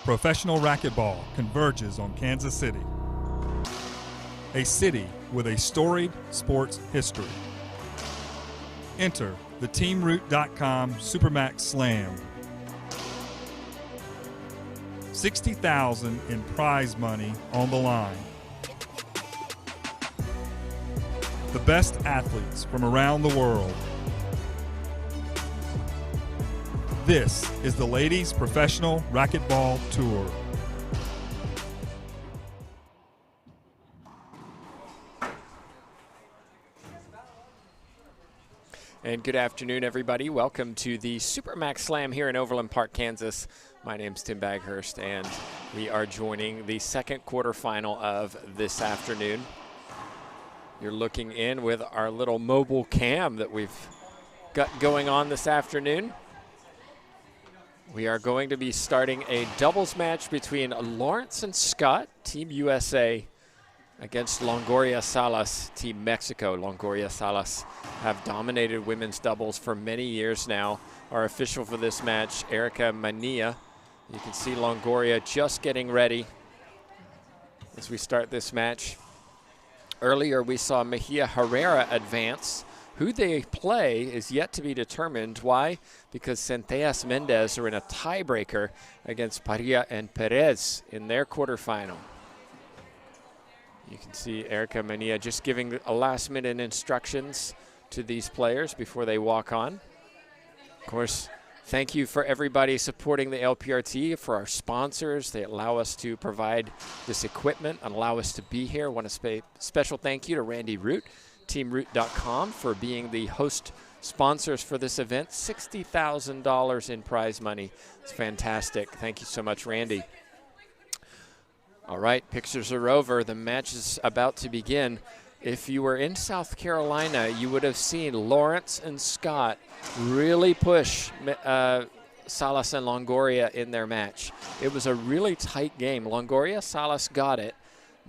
Professional racquetball converges on Kansas City, a city with a storied sports history. Enter the TeamRoot SuperMax Slam. $60,000 in prize money on the line. The best athletes from around the world. This is the Ladies Professional Racquetball Tour. And good afternoon, everybody. Welcome to the SuperMax Slam here in Overland Park, Kansas. My name's Tim Baghurst, and we are joining the second quarterfinal of this afternoon. You're looking in with our little mobile cam that we've got going on this afternoon. We are going to be starting a doubles match between Lawrence and Scott, Team USA, against Longoria Salas, Team Mexico. Longoria Salas have dominated women's doubles for many years now. Our official for this match, Erica Mania. You can see Longoria just getting ready as we start this match. Earlier we saw Mejia Herrera advance. Who they play is yet to be determined. Why? Because Centellas Mendez are in a tiebreaker against Parilla and Perez in their quarterfinal. You can see Erica Mania just giving last-minute instructions to these players before they walk on. Of course, thank you for everybody supporting the LPRT, for our sponsors. They allow us to provide this equipment and allow us to be here. I want to special thank you to Randy Root, TeamRoot.com, for being the host sponsors for this event. $60,000 in prize money. It's fantastic. Thank you so much, Randy. All right, pictures are over. The match is about to begin. If you were in South Carolina, you would have seen Lawrence and Scott really push Salas and Longoria in their match. It was a really tight game. Longoria, Salas got it,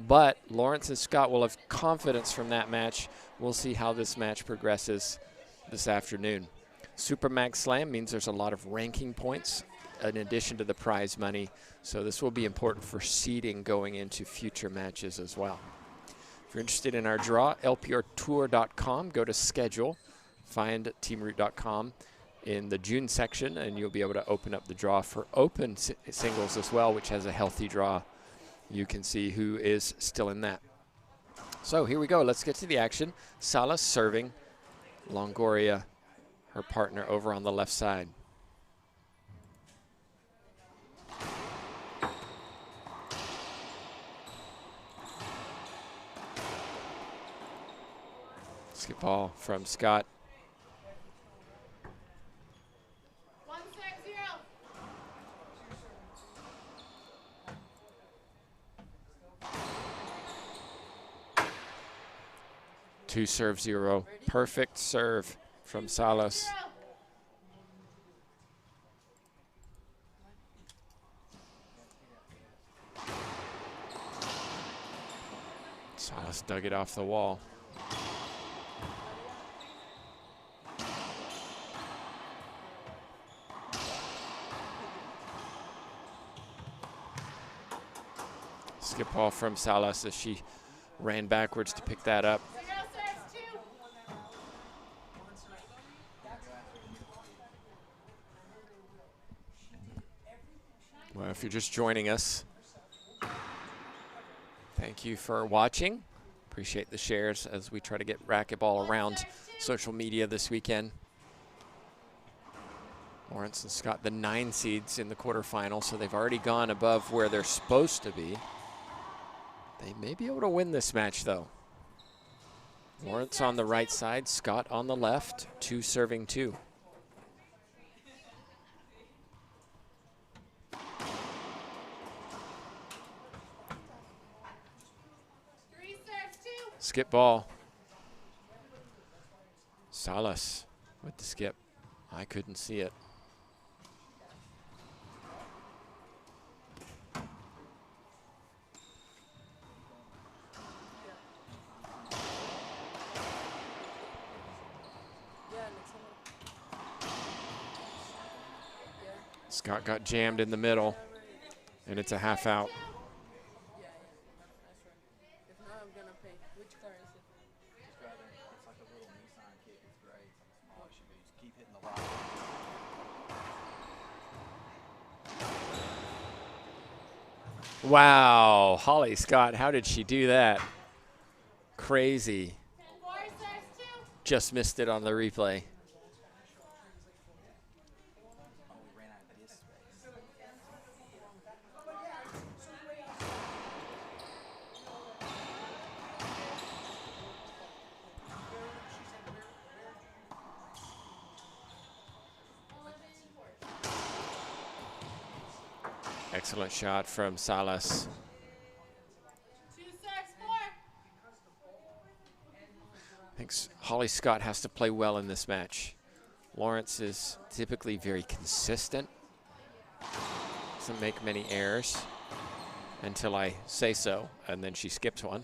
but Lawrence and Scott will have confidence from that match. We'll see how this match progresses this afternoon. SuperMax Slam means there's a lot of ranking points in addition to the prize money, so this will be important for seeding going into future matches as well. If you're interested in our draw, lprtour.com, go to schedule, find teamroot.com in the June section, and you'll be able to open up the draw for open singles as well, which has a healthy draw. You can see who is still in that. So here we go. Let's get to the action. Salas serving, Longoria, her partner, over on the left side. Skip ball from Scott. Two serve zero. Perfect serve from Salas. Salas dug it off the wall. Skip ball from Salas as she ran backwards to pick that up. Well, if you're just joining us, thank you for watching. Appreciate the shares as we try to get racquetball around social media this weekend. Lawrence and Scott, the 9 seeds in the quarterfinal, so they've already gone above where they're supposed to be. They may be able to win this match, though. Lawrence on the right side, Scott on the left, 2 serving 2. Skip ball. Salas with the skip. I couldn't see it. Scott got jammed in the middle. And it's a half out. Wow, Holly Scott, how did she do that? Crazy. Just missed it on the replay. Excellent shot from Salas. I think Holly Scott has to play well in this match. Lawrence is typically very consistent. Doesn't make many errors until I say so, and then she skips one.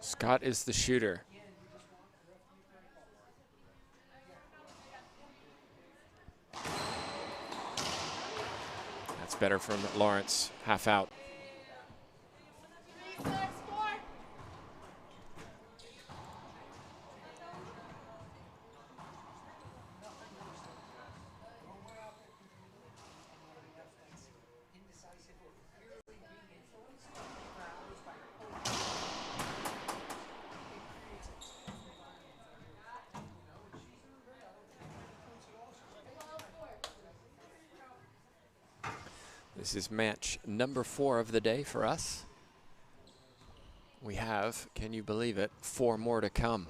Scott is the shooter. That's better from Lawrence, half out. This is match number 4 of the day for us. We have, can you believe it, 4 more to come.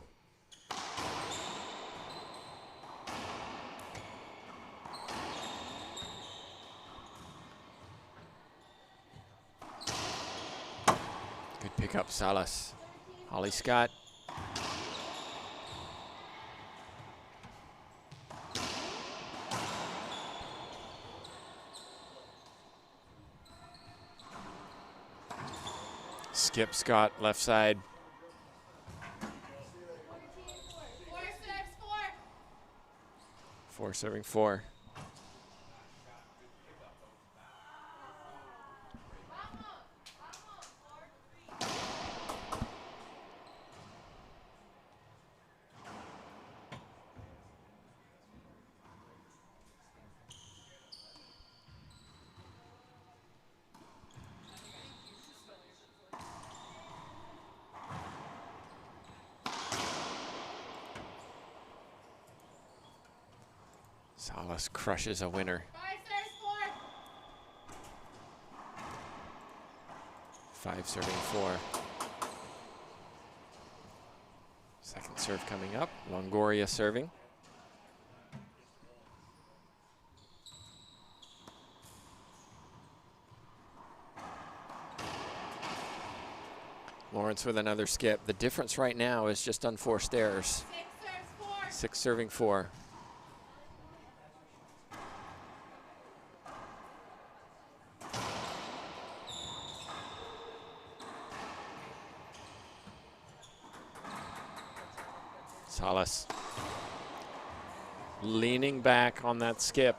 Good pick up, Salas. Holly Scott. Skip Scott, left side. Four serving 4. Salas crushes a winner. 5 serving 4. Second serve coming up. Longoria serving. Lawrence with another skip. The difference right now is just unforced errors. 6 serving 4. Salas leaning back on that skip.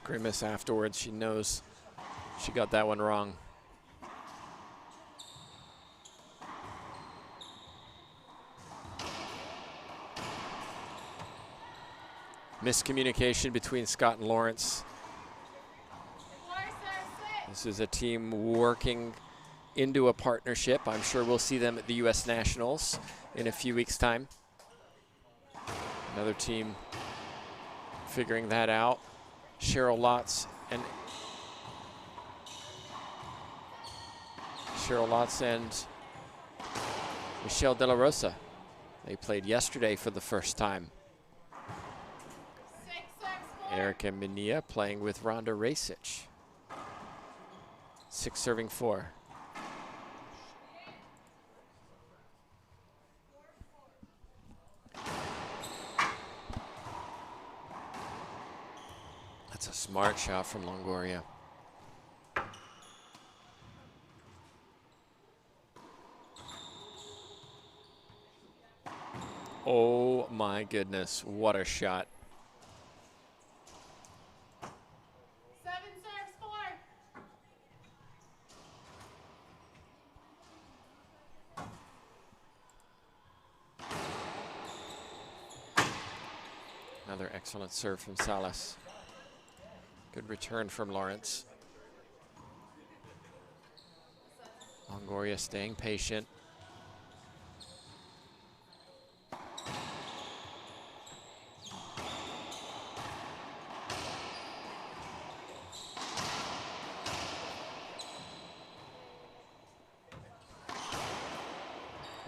Grimace afterwards. She knows she got that one wrong. Miscommunication between Scott and Lawrence. This is a team working into a partnership. I'm sure we'll see them at the U.S. Nationals in a few weeks' time. Another team figuring that out. Cheryl Lotz and Michelle De La Rosa. They played yesterday for the first time. Erica Minia playing with Rhonda Rasic. 6 serving 4. That's a smart shot from Longoria. Oh my goodness, what a shot. Another excellent serve from Salas. Good return from Lawrence. Longoria staying patient.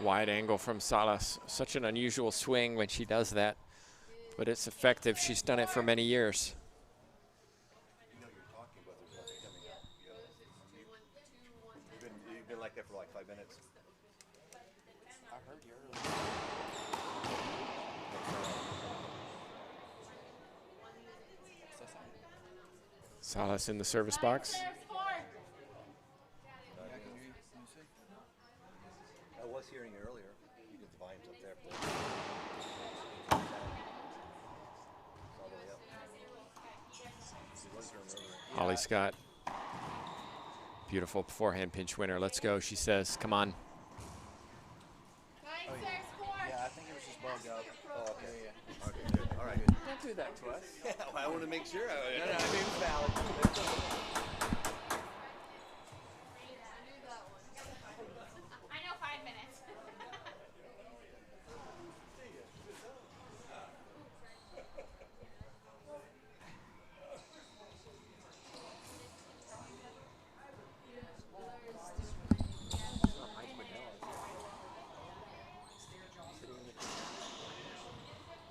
Wide angle from Salas. Such an unusual swing when she does that, but it's effective. She's done it for many years. You've been like that for like 5 minutes. I heard you earlier. Salas in the service box. I was hearing you earlier. You get the volumes up there. All the way up. Holly Scott. Beautiful forehand pinch winner. Let's go, she says. Come on. Yeah, I think it was just bugged up. Oh, okay, yeah. Okay, good. All right, good. Don't do that to us. Yeah, well, I want to make sure. No, I mean it's valid. I know 5 minutes.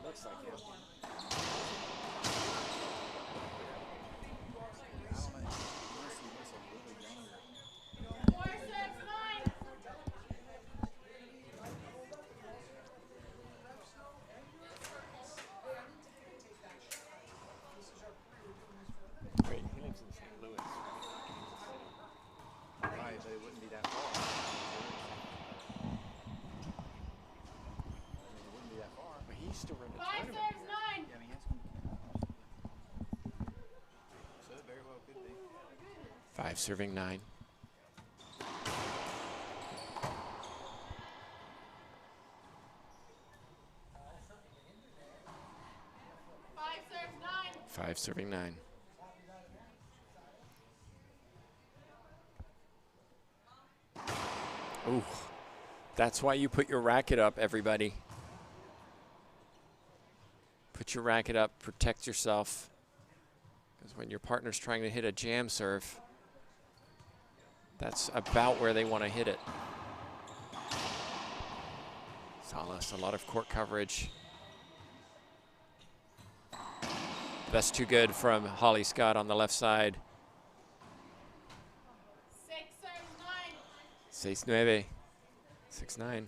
Looks like him. Wait, he lives in St. Louis. Right, but it wouldn't be that far. It wouldn't be that far. But he used to run a 5 tournament. serves 9. Yeah, I mean, so it very well could be. 5 serving 9. Five serving 9. Ooh, that's why you put your racket up, everybody. Put your racket up, protect yourself. Because when your partner's trying to hit a jam serve, that's about where they want to hit it. Salas, a lot of court coverage. That's too good from Holly Scott on the left side. 6 serves 6-9. 9. 6-9.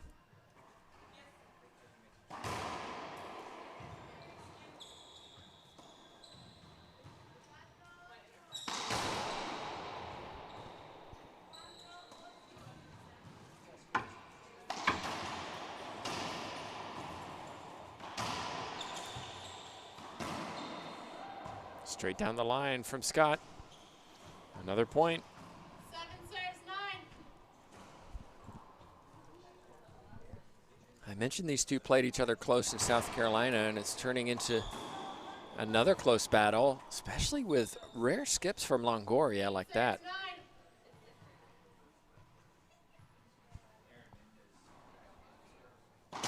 Straight down the line from Scott. Another point. 7 serves 9. I mentioned these two played each other close in South Carolina, and it's turning into another close battle, especially with rare skips from Longoria like that. 9.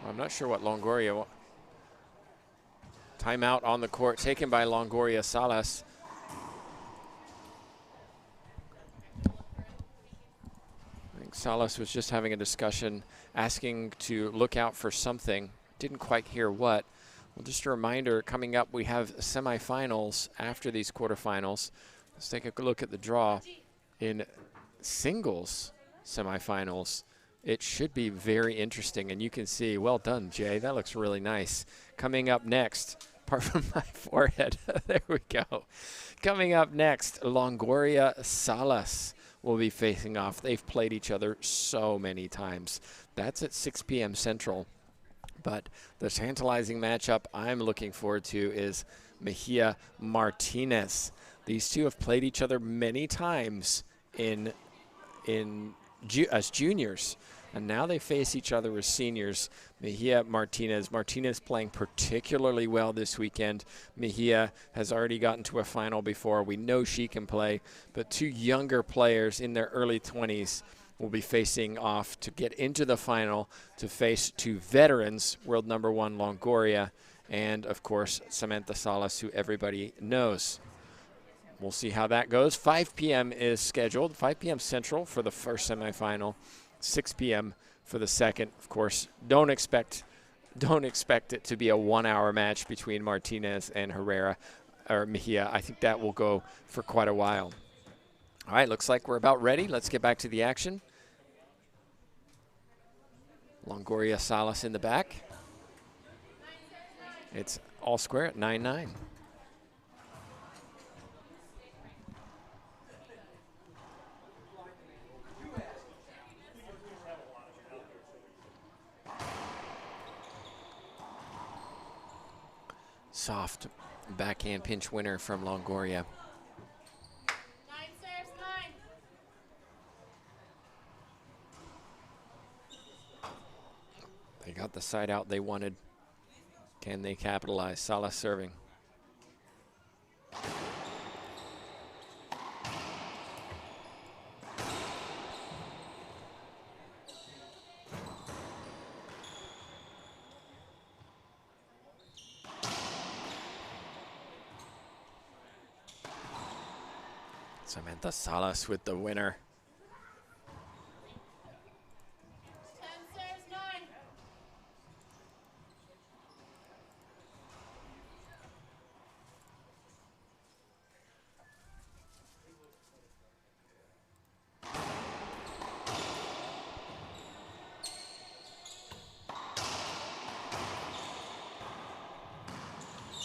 I'm not sure what Longoria. Timeout on the court taken by Longoria Salas. I think Salas was just having a discussion, asking to look out for something. Didn't quite hear what. Well, just a reminder, coming up we have semifinals after these quarterfinals. Let's take a look at the draw in singles semifinals. It should be very interesting, and you can see, well done, Jay. That looks really nice. Coming up next, apart from my forehead, there we go. Coming up next, Longoria Salas will be facing off. They've played each other so many times. That's at 6 p.m. Central. But the tantalizing matchup I'm looking forward to is Mejia Martinez. These two have played each other many times as juniors. And now they face each other as seniors. Mejia, Martinez. Martinez playing particularly well this weekend. Mejia has already gotten to a final before. We know she can play, but two younger players in their early 20s will be facing off to get into the final to face two veterans, world number 1 Longoria, and of course Samantha Salas, who everybody knows. We'll see how that goes. 5 p.m. is scheduled, 5 p.m. Central for the first semifinal, 6 p.m. for the second. Of course, don't expect it to be a 1-hour match between Martinez and Mejia. I think that will go for quite a while. All right, looks like we're about ready. Let's get back to the action. Longoria Salas in the back. It's all square at 9-9. Soft backhand pinch winner from Longoria. 9 serves 9. They got the side out they wanted. Can they capitalize? Salas serving. Samantha Salas with the winner. 10 serves 9.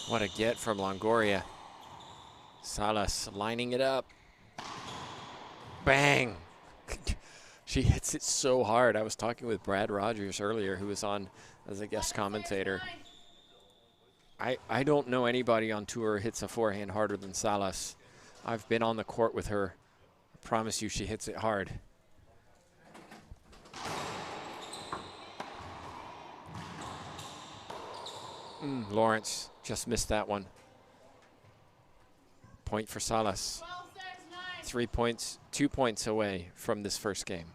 What a get from Longoria. Salas lining it up. Bang! She hits it so hard. I was talking with Brad Rogers earlier, who was on as a guest commentator. I don't know anybody on tour who hits a forehand harder than Salas. I've been on the court with her. I promise you she hits it hard. Lawrence just missed that one. Point for Salas. 12 serves 9. 3 points, 2 points away from this first game.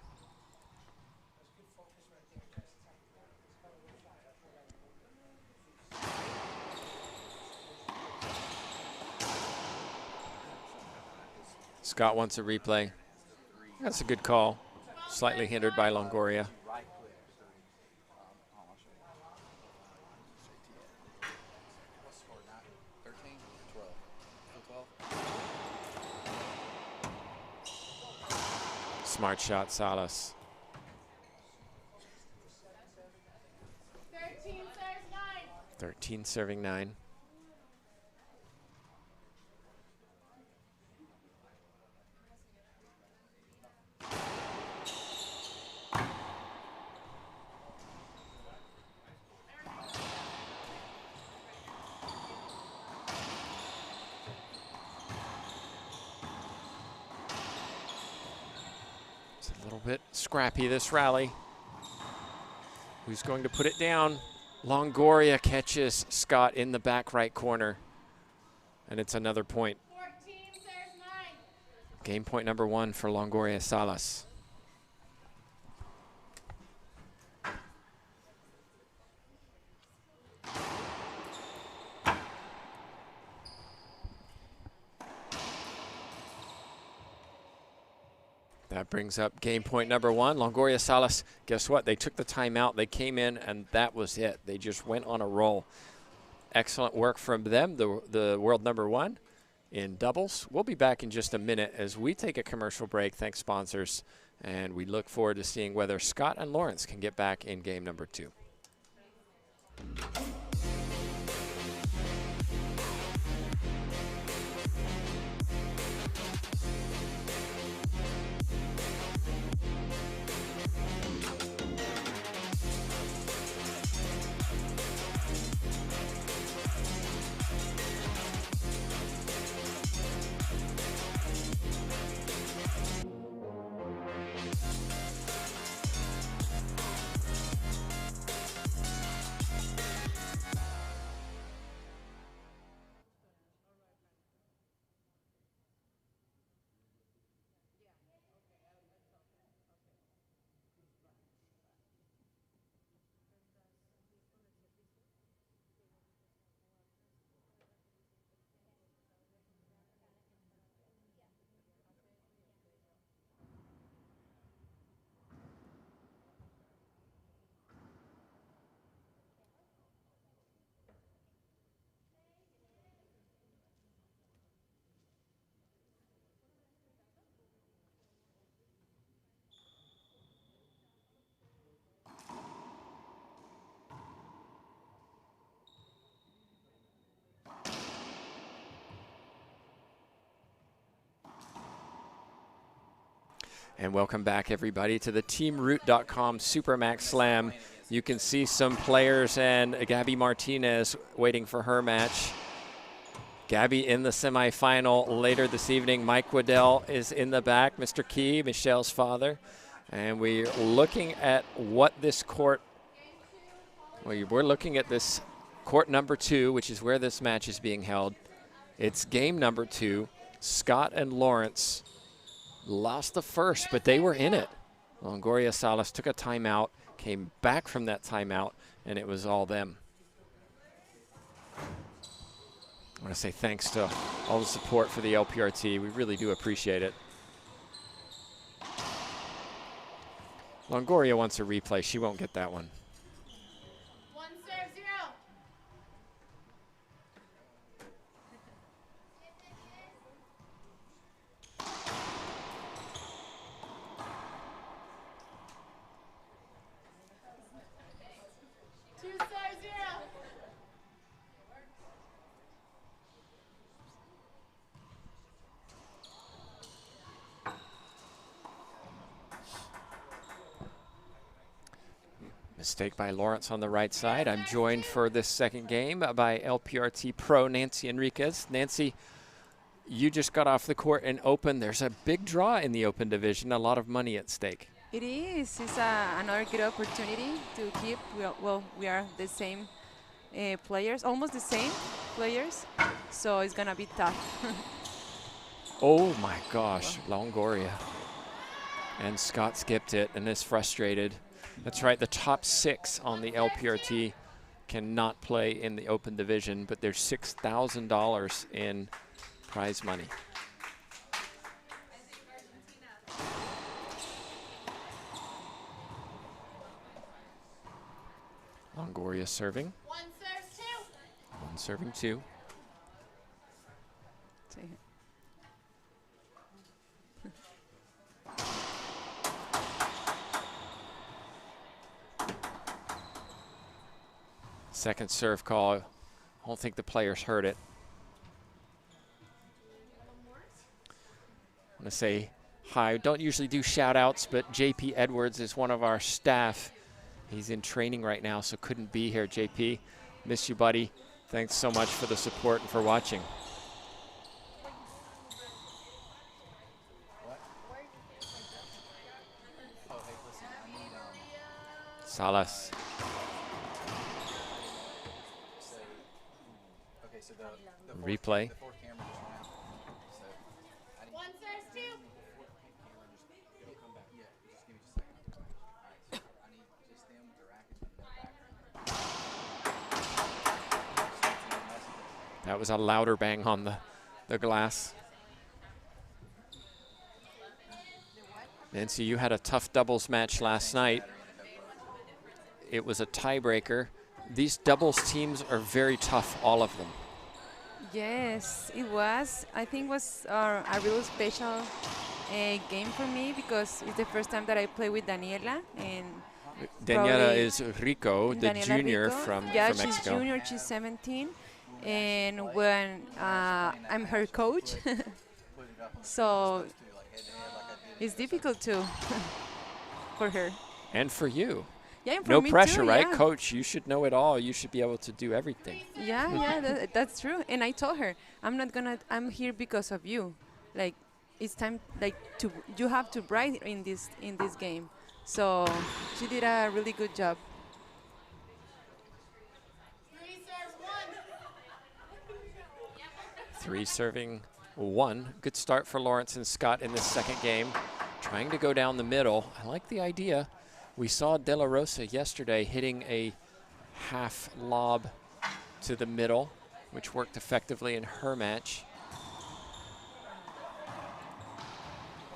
Scott wants a replay. That's a good call. Slightly hindered by Longoria. Smart shot, Salas. 13 serves 9. 13 serving 9. It's a little bit scrappy, this rally. Who's going to put it down? Longoria catches Scott in the back right corner. And it's another point. 14 serves 9. Game point number 1 for Longoria Salas. That brings up game point number 1. Longoria Salas, guess what? They took the timeout. They came in, and that was it. They just went on a roll. Excellent work from them, the world number 1 in doubles. We'll be back in just a minute as we take a commercial break. Thanks, sponsors. And we look forward to seeing whether Scott and Lawrence can get back in game number 2. And welcome back, everybody, to the TeamRoot.com SuperMax Slam. You can see some players and Gabby Martinez waiting for her match. Gabby in the semifinal later this evening. Mike Waddell is in the back, Mr. Key, Michelle's father. And we're looking at what this court, well, we're looking at this court number 2, which is where this match is being held. It's game number 2. Scott and Lawrence lost the first, but they were in it. Longoria Salas took a timeout, came back from that timeout, and it was all them. I want to say thanks to all the support for the LPRT. We really do appreciate it. Longoria wants a replay. She won't get that one. 1-0. 2-0. Mistake by Lawrence on the right side. I'm joined for this second game by LPRT pro Nancy Enriquez. Nancy, you just got off the court in Open. There's a big draw in the Open division, a lot of money at stake. It is. It's another good opportunity to keep. We are the same players, almost the same players, so it's going to be tough. Oh my gosh, Longoria. And Scott skipped it and is frustrated. That's right, the top 6 on the LPRT cannot play in the Open division, but there's $6,000 in prize money. Longoria serving. 1 serves 2. 1 serving 2. Second serve call. I don't think the players heard it. I want to say hi. Don't usually do shout outs, but JP Edwards is one of our staff. He's in training right now, so couldn't be here. JP, miss you, buddy. Thanks so much for the support and for watching. Salas. Replay. 1 serves 2. That was a louder bang on the glass. Nancy, you had a tough doubles match last night. It was a tiebreaker. These doubles teams are very tough, all of them. Yes, it was. I think it was a real special game for me because it's the first time that I play with Daniela. And Daniela is Rico, the Daniela junior Rico. from she's Mexico. Junior, she's 17. And when I'm her coach, so it's difficult too for her. And for you. Yeah, and for No me pressure, too, right? yeah. Coach, you should know it all. You should be able to do everything. Yeah, that's true. And I told her, I'm here because of you. Like, it's time, you have to bright in this game. So she did a really good job. 3 serves 1. 3 serving 1. Good start for Lawrence and Scott in this second game. Trying to go down the middle. I like the idea. We saw De La Rosa yesterday hitting a half lob to the middle, which worked effectively in her match.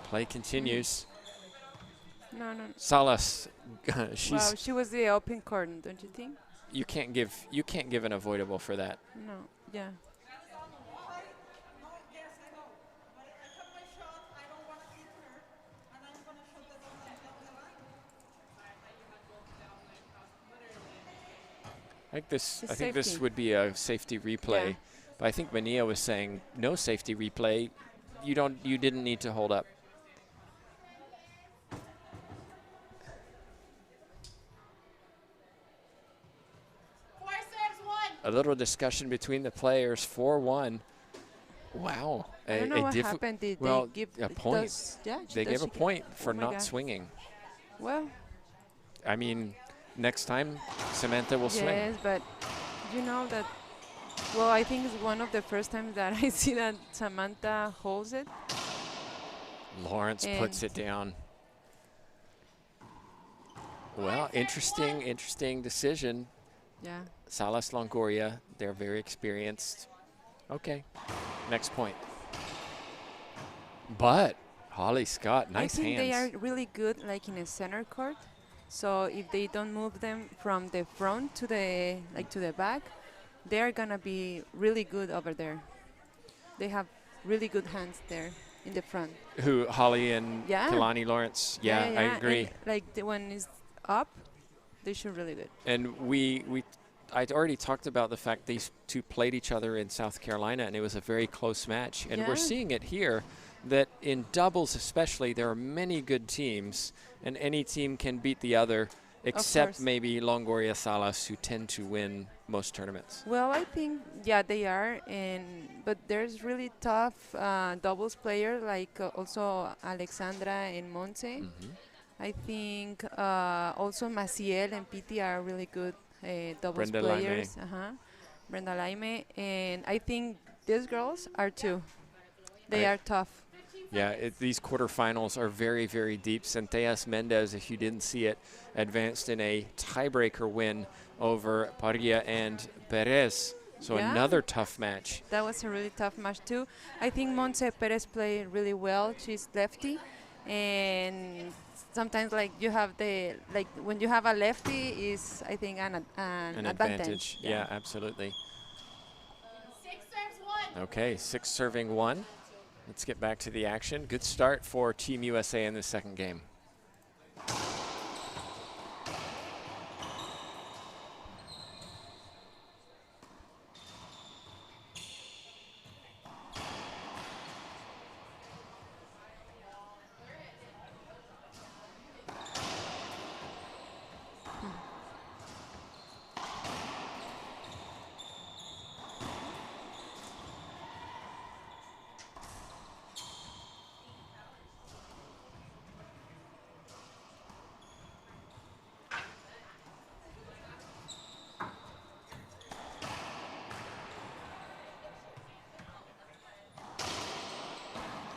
Play continues. No. Salas, Wow, she was the open corner, don't you think? you can't give an avoidable for that. No, yeah. I think Safety. this would be a safety replay, Yeah. but I think Mania was saying no safety replay. You didn't need to hold up. a little discussion between the players. 4-1. Wow. I don't know what happened. Did well, they give a point. They gave a point for not God. swinging. Well, I mean, next time Samantha will swing. yes, but you know that. Well, I think it's one of the first times that I see that Samantha holds it. Lawrence puts it down. Well, interesting decision. Yeah. Salas, Longoria, they're very experienced. Okay, next point. But Holly Scott, nice I think they hands. are really good, like in a center court. So if they don't move them from the front to the to the back, they are gonna be really good over there. They have really good hands there in the front. Who, Holly and Yeah. Kalani Lawrence? Yeah, I agree. And like when it's up, they shoot really good. And I'd already talked about the fact these two played each other in South Carolina, and it was a very close match. And we're Yeah. seeing it here, that in doubles especially, there are many good teams, and any team can beat the other, except course. maybe Longoria, Salas, who tend to win most tournaments. Well, I think they are, but there's really tough doubles player like also Alexandra and Monse. I think also Maciel and Piti are really good doubles Brenda players. Brenda Laime, and I think these girls are too. They are tough. Yeah, these quarterfinals are very, very deep. Centellas Mendez, if you didn't see it, advanced in a tiebreaker win over Parilla and Perez. So Yeah. another tough match. That was a really tough match too. I think Monse Perez played really well. She's lefty, and sometimes like you have when you have a lefty is I think an advantage. Yeah, absolutely. 6 serves 1. Okay, 6 serving 1. Let's get back to the action. Good start for Team USA in the second game.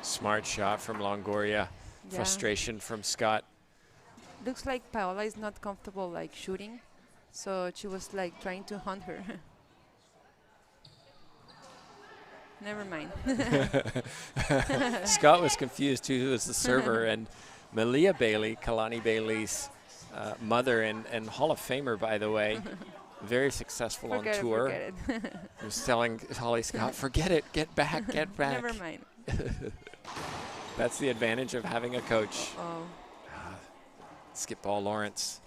Smart shot from Longoria. Yeah. Frustration from Scott. Looks like Paola is not comfortable like shooting, so she was like trying to hunt her. Never mind. Scott was confused who was the server, and Malia Bailey, Kalani Bailey's mother and Hall of Famer, by the way, very successful on tour. Forget it. Was telling Holly Scott, forget it, get back, get back. Never mind. That's the advantage of having a coach. Oh. Skip ball Lawrence.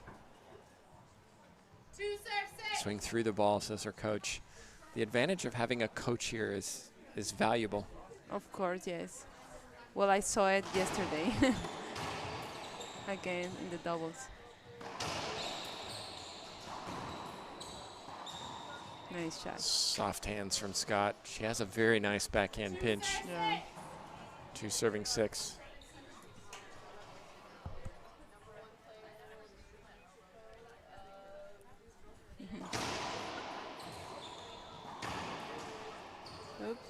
2 serves 6. Swing through the ball, says her coach. The advantage of having a coach here is valuable. Of course, yes. Well, I saw it yesterday. Again in the doubles. Nice shot. Soft hands from Scott. She has a very nice backhand pinch. Yeah. 2 serving 6. Oops.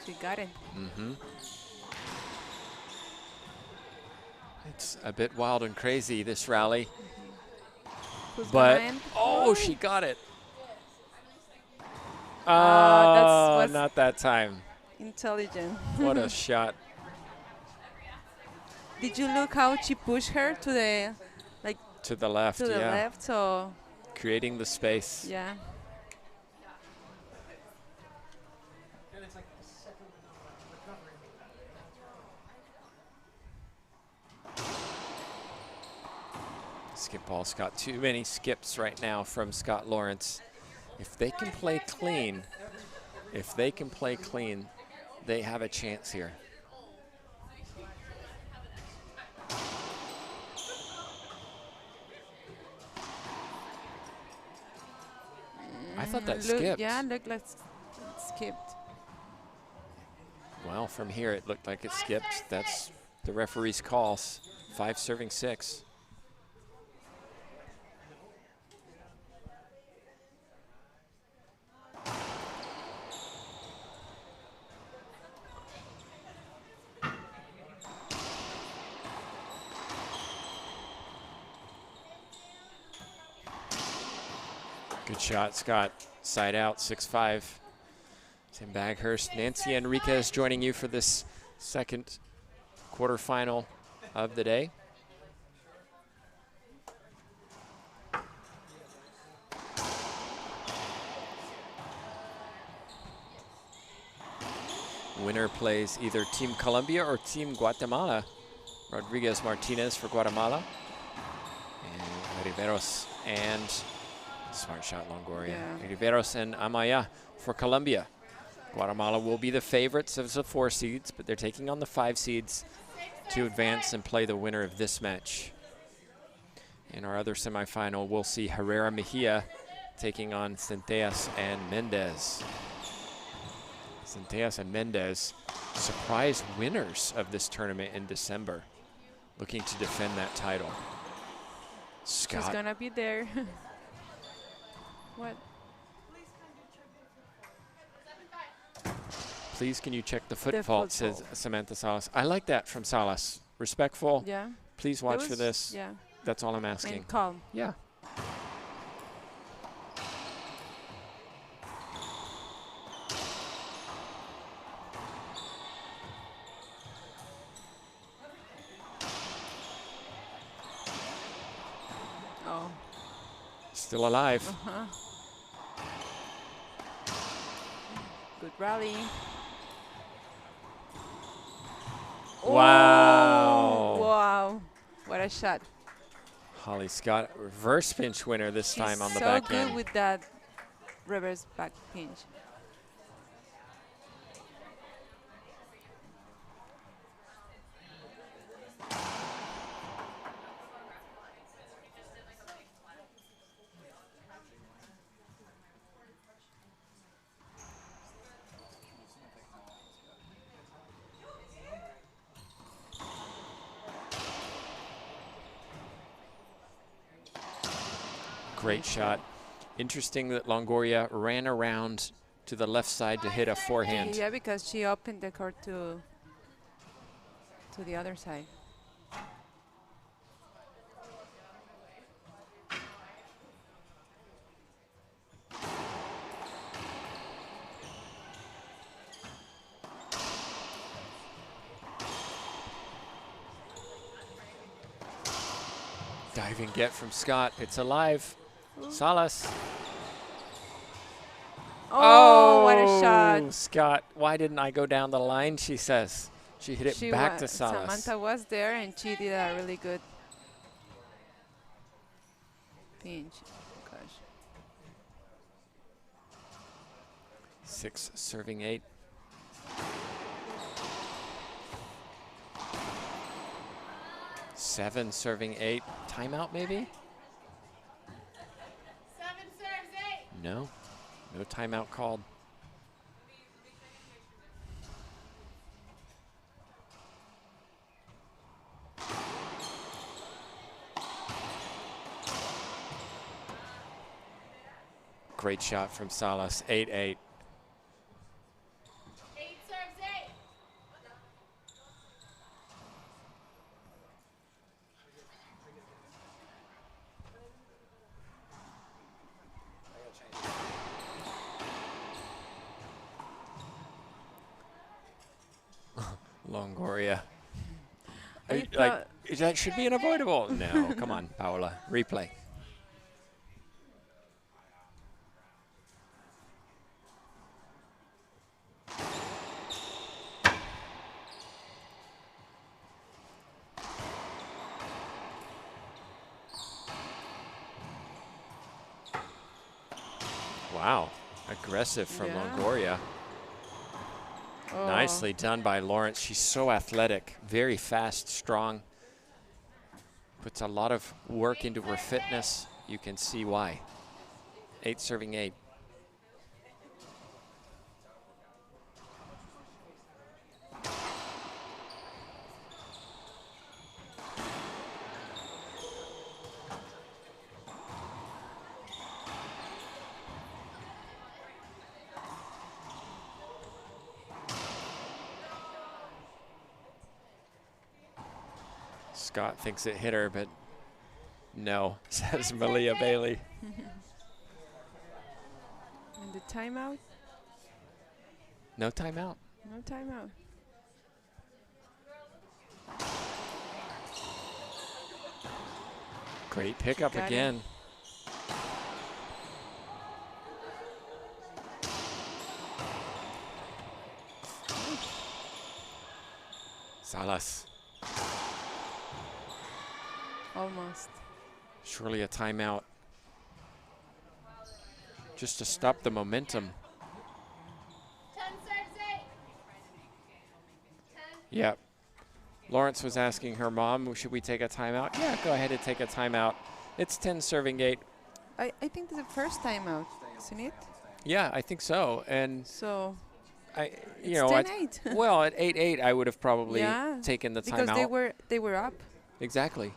She got it. It's a bit wild and crazy, this rally. Who's But, gonna end? oh, she got it. That's Not that time. intelligent. What a shot. Did you look how she pushed her to the To the left, to the yeah. left? So Creating the space. yeah. Skip ball, Scott. Too many skips right now from Scott Lawrence. If they can play clean, If they can play clean, they have a chance here. I thought that skipped. Yeah, look like it skipped. Well, from here it looked like it skipped. That's the referee's call. 5 serving 6. Good shot, Scott. Side out, 6-5. Tim Baghurst, Nancy Enriquez joining you for this second quarterfinal of the day. Winner plays either Team Colombia or Team Guatemala. Rodriguez Martinez for Guatemala. And Riveros and smart shot, Longoria. Yeah. Riveros and Amaya for Colombia. Guatemala will be the favorites of the 4 seeds, but they're taking on the 5 seeds to advance and play the winner of this match. In our other semifinal, we'll see Herrera Mejia taking on Centellas and Mendez. Centellas and Mendez, surprise winners of this tournament in December, looking to defend that title. Scott. She's gonna be there. What? Please, can you check the foot fault, says Samantha Salas. I like that from Salas. Respectful. Yeah. Please watch for this. Yeah. That's all I'm asking. And calm. Yeah. Oh. Still alive. Uh-huh. Good rally. Wow. Oh, wow. What a shot. Holly Scott, reverse pinch winner this time on the back end. So good with that reverse back pinch. Great shot. Interesting that Longoria ran around to the left side to hit a forehand. Yeah, because she opened the court to the other side. Diving get from Scott. It's alive. Salas. Oh, what a shot. Scott, why didn't I go down the line, she says. She hit it back to Salas. Samantha was there, and she did a really good pinch. Gosh. 6 serving 8. Seven serving 8. Timeout, maybe? 7 serves 8. No. No timeout called. Great shot from Salas. 8-8. 8 serves 8. Longoria. I Like, that should be unavoidable. No, come on, Paola. Replay. Wow. Aggressive from Yeah. Longoria. Nicely done by Lawrence. She's so athletic, very fast, strong. Puts a lot of work into her fitness. You can see why. 8 serving 8. Scott thinks it hit her, but no, says Malia Bailey. And the timeout? No timeout. No timeout. Great pickup Got it. again. Salas. Almost. Surely a timeout. Just to stop the momentum. 10 serves 8. 10. Yep. Lawrence was asking her mom, should we take a timeout? Yeah, go ahead and take a timeout. It's 10 serving 8. I think it's the first timeout, isn't it? Yeah, I think so. And So you it's know, 10-8. well, at 8-8, I would have probably Yeah, taken the because timeout. they were up. Exactly.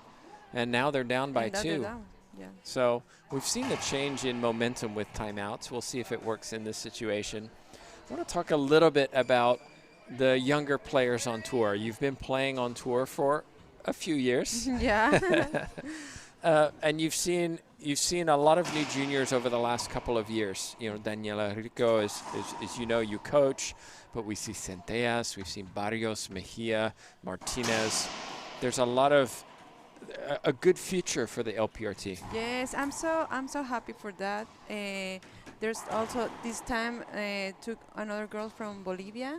And now they're down by and now they're 2. down. Yeah. So we've seen the change in momentum with timeouts. We'll see if it works in this situation. I want to talk a little bit about the younger players on tour. You've been playing on tour for a few years. Yeah. And you've seen a lot of new juniors over the last couple of years. You know, Daniela Rico, as you know, you coach, but we see Centellas, we've seen Barrios, Mejia, Martinez. There's a lot of a good future for the LPRT. Yes, I'm so happy for that. There's also this time took another girl from Bolivia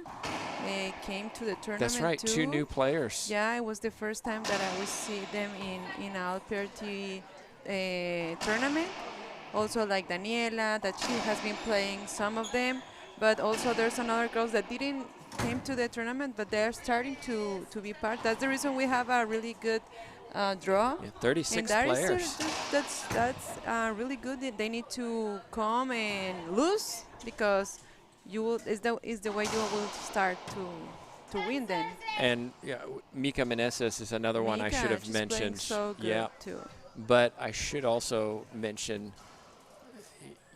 came to the tournament. That's right, too. 2 new players. Yeah, it was the first time that I would see them in LPRT tournament. Also like Daniela, that she has been playing some of them, but also there's another girls that didn't came to the tournament, but they're starting to be part. That's the reason we have a really good draw. Yeah, 36 and that players. That's really good. They need to come and lose because you will is the way you will start to win then. And Mika Meneses is another one I Mika, should have she's playing mentioned. so good Yeah, too. but I should also mention,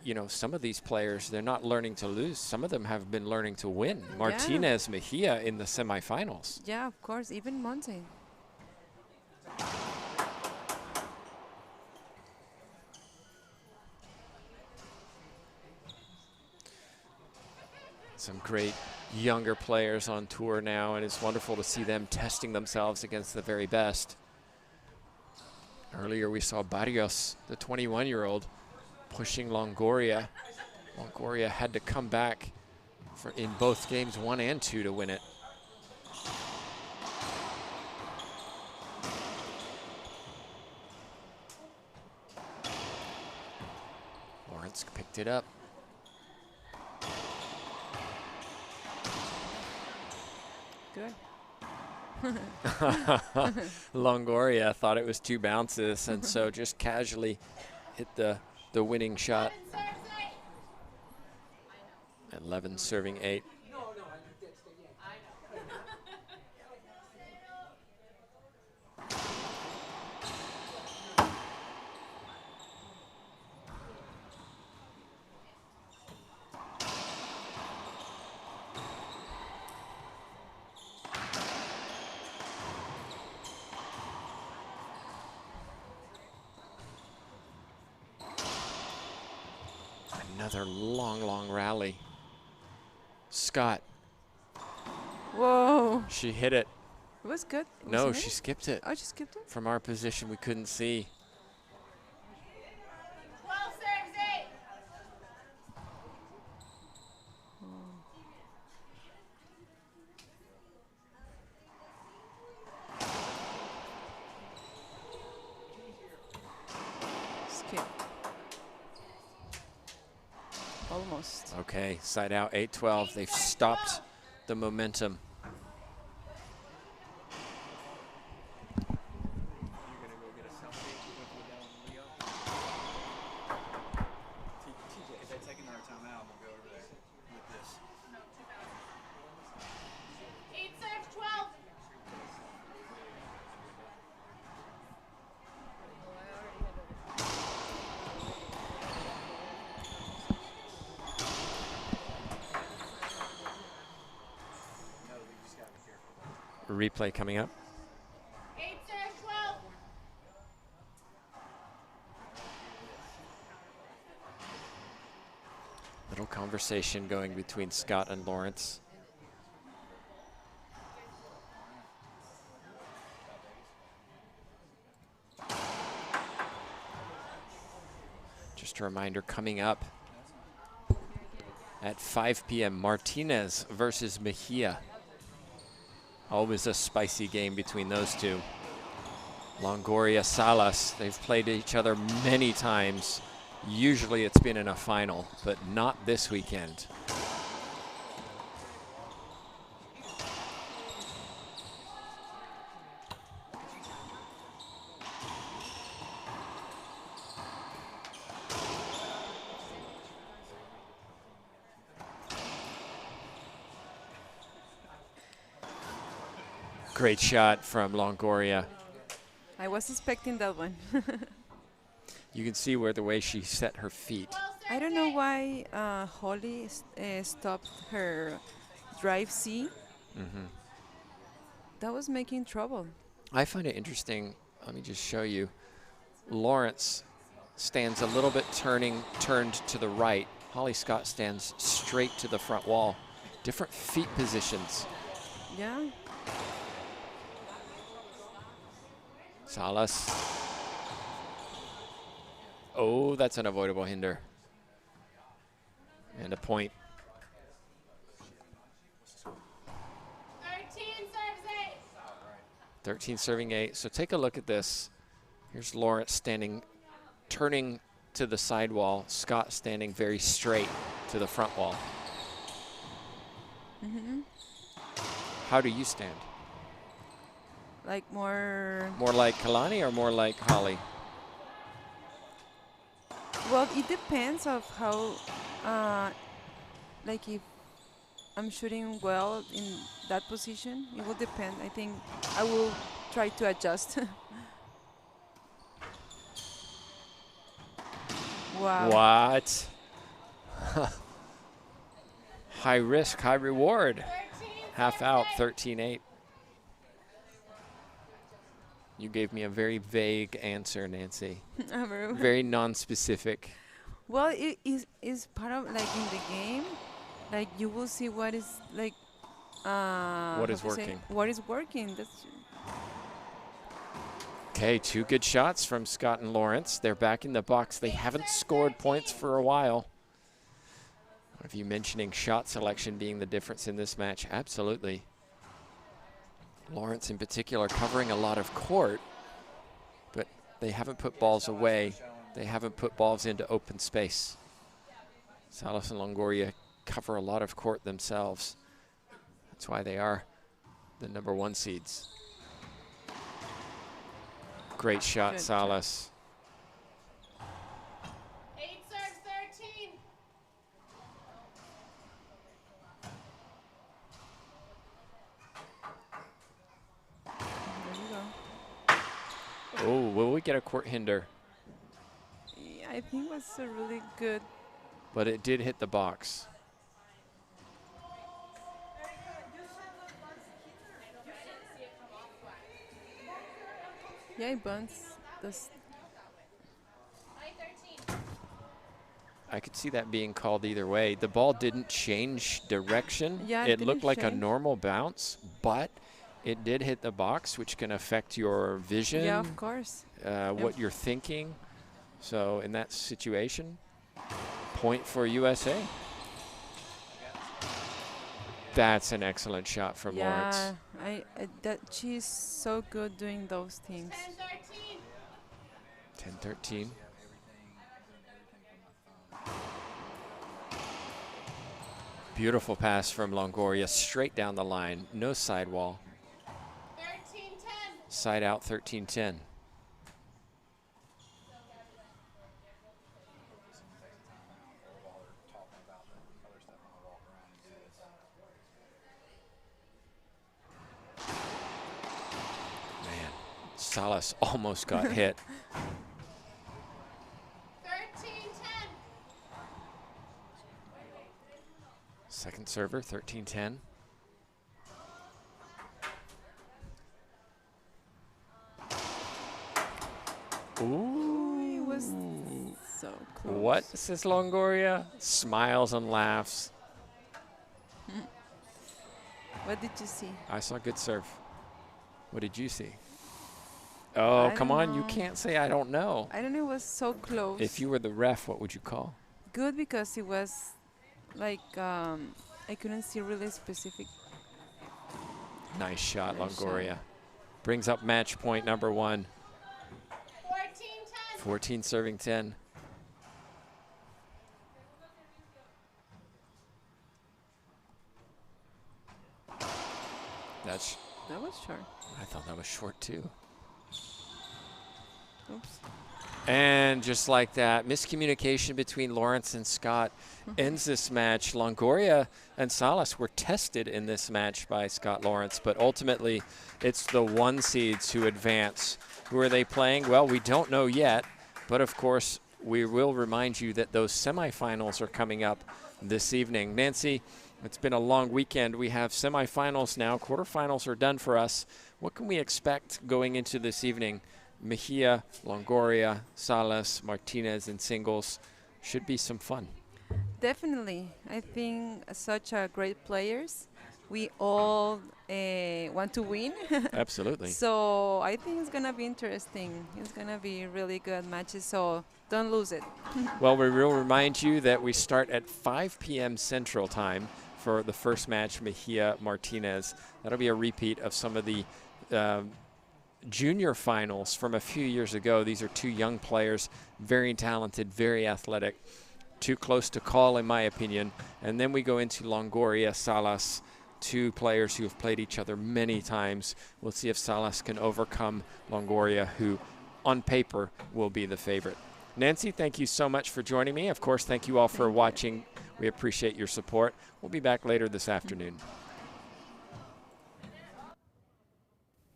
you know, some of these players, they're not learning to lose. Some of them have been learning to win. Martinez, Mejia in the semifinals. Yeah, of course, even Monte. Some great younger players on tour now, and it's wonderful to see them testing themselves against the very best. Earlier we saw Barrios, the 21-year-old, pushing Longoria. Longoria had to come back in both games 1 and 2 to win it. Lawrence picked it up. Good. Longoria thought it was 2 bounces, and so just casually hit the winning shot. 11 serves 8. 11 serving 8. Another long rally. Scott. Whoa. She hit it. It was good. No, Wasn't she it? skipped it. Oh, she skipped it? From our position, we couldn't see. 12 serves 8. Skip. Almost. Okay, side out 8-12. They've stopped the momentum. If they take another timeout, we'll go over there with this. 8 serves 12. Replay coming up. 8 serves 12. Little conversation going between Scott and Lawrence. Just a reminder, coming up at 5 p.m., Martinez versus Mejia. Always a spicy game between those two. Longoria, Salas, they've played each other many times. Usually it's been in a final, but not this weekend. Great shot from Longoria. I was expecting that one. You can see where the way she set her feet. 12 serves I don't know 8. why Holly stopped her drive C. That was making trouble. I find it interesting. Let me just show you. Lawrence stands a little bit turned to the right. Holly Scott stands straight to the front wall. Different feet positions. Yeah. Salas. Oh, that's an avoidable hinder. And a point. 13 serves 8. 13 serving 8. So take a look at this. Here's Lawrence standing, turning to the side wall. Scott standing very straight to the front wall. How do you stand? Like more. More like Kalani or more like Holly? Well, it depends of how, like if I'm shooting well in that position, it will depend. I think I will try to adjust. Wow. What? High risk, high reward. 13 Half serves out, 8. 13-8. You gave me a very vague answer, Nancy. Very non-specific. Well, it is part of like in the game, like you will see what is like. What is how to say, working. what is working? That's Okay, 2 good shots from Scott and Lawrence. They're back in the box. They haven't scored points for a while. Of you mentioning shot selection being the difference in this match? Absolutely. Lawrence in particular covering a lot of court, but they haven't put balls away. They haven't put balls into open space. Salas and Longoria cover a lot of court themselves. That's why they are the #1 seeds. Great shot, Good Salas. 8 serves 13. there you go. Oh, will we get a court hinder? Yeah, I think it was a really good. But it did hit the box. Yeah, it bounces. This. High 13. I could see that being called either way. The ball didn't change direction. Yeah, it it looked didn't like a change. normal bounce, but it did hit the box, which can affect your vision, Yeah, of course. what you're thinking. So in that situation, point for USA. That's an excellent shot from Lawrence. Yeah, that she's so good doing those things. 10 13. 10-13. Beautiful pass from Longoria, straight down the line, no sidewall. 13-10. Side out, 13-10. Man, Salas almost got hit. 13-10. Second server, 13-10. Ooh. It was so close. What says Longoria? Smiles and laughs. What did you see? I saw good serve. What did you see? Oh, I come don't on. You know. can't say I don't know. I don't know. It was so close. If you were the ref, what would you call? Good, because it was like I couldn't see really specific. Nice shot, Nice shot. Longoria. Brings up match point number 1. 14-10. 14 serving 10. That was short. I thought that was short too. Oops. And just like that, miscommunication between Lawrence and Scott ends this match. Longoria and Salas were tested in this match by Scott Lawrence, but ultimately it's the 1 seeds who advance. Who are they playing? Well, we don't know yet, but of course we will remind you that those semifinals are coming up this evening. Nancy, it's been a long weekend. We have semifinals now. Quarterfinals are done for us. What can we expect going into this evening? Mejia, Longoria, Salas, Martinez in singles. Should be some fun. Definitely. I think such a great players. We all want to win. Absolutely. So I think it's going to be interesting. It's going to be really good matches, so don't lose it. Well, we will remind you that we start at 5 p.m. Central Time for the first match, Mejia Martinez. That'll be a repeat of some of the junior finals from a few years ago. These are 2 young players, very talented, very athletic. Too close to call, in my opinion. And then we go into Longoria, Salas, 2 players who have played each other many times. We'll see if Salas can overcome Longoria, who on paper will be the favorite. Nancy, thank you so much for joining me. Of course, thank you all for watching. We appreciate your support. We'll be back later this afternoon.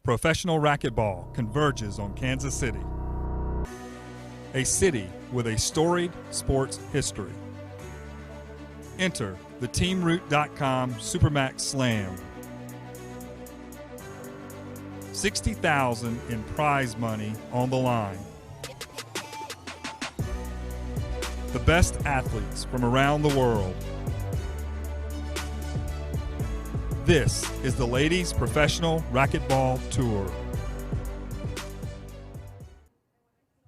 Professional racquetball converges on Kansas City, a city with a storied sports history. Enter the TeamRoot.com SuperMax Slam. $60,000 in prize money on the line. The best athletes from around the world. This is the Ladies Professional Racquetball Tour.